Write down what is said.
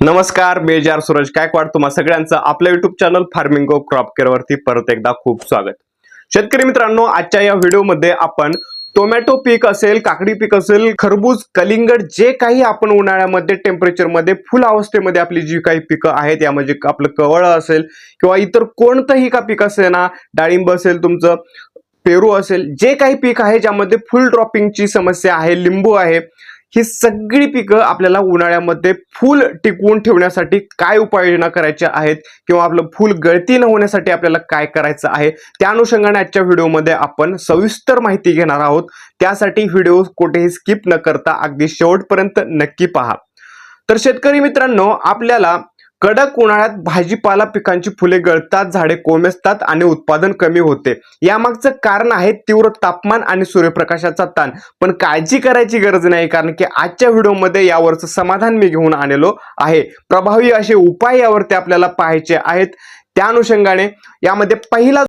नमस्कार, बेजार सूरज गायकवाड तुम्हा सगळ्यांचं आपल्या YouTube channel farming of crop care वरती परत एकदा खूप स्वागत। शेतकरी मित्रांनो, आजच्या या व्हिडिओमध्ये आपण टोमॅटो पीक असेल, काकडी पीक असेल, खरबूज, कलिंगड जे काही आपण उन्हाळ्यामध्ये टेम्परेचर मध्ये फुल अवस्थेमध्ये आपली जी काही पिकं आहेत, यामध्ये आपलं कवळ असेल किंवा इतर कोणतंही का पीक असेल ना, डाळिंब असेल, तुमचं पेरू असेल, जे काही पीक आहे ज्यामध्ये फुल ड्रॉपिंगची समस्या आहे, लिंबू आहे, ही सगळी पिकं आपल्याला उन्हाळ्यामध्ये फुल टिकवून ठेवण्यासाठी काय उपाययोजना करायच्या आहेत किंवा आपलं फुल गळती न होण्यासाठी आपल्याला काय करायचं आहे, त्या अनुषंगाने आजच्या व्हिडिओमध्ये आपण सविस्तर माहिती घेणार आहोत। त्यासाठी व्हिडिओ कुठेही स्किप न करता अगदी शेवटपर्यंत नक्की पहा। तर शेतकरी मित्रांनो, आपल्याला कडक उन्हाळ्यात भाजीपाला पिकांची फुले गळतात, झाडे कोमेजतात आणि उत्पादन कमी होते। यामागचं कारण आहे तीव्र तापमान आणि सूर्यप्रकाशाचा ताण। पण काळजी करायची गरज नाही, कारण की आजच्या व्हिडिओमध्ये यावरचं समाधान मी घेऊन आलेलो आहे। प्रभावी असे उपाय यावरती आपल्याला पाहायचे आहेत। त्या अनुषंगाने यामध्ये पहिला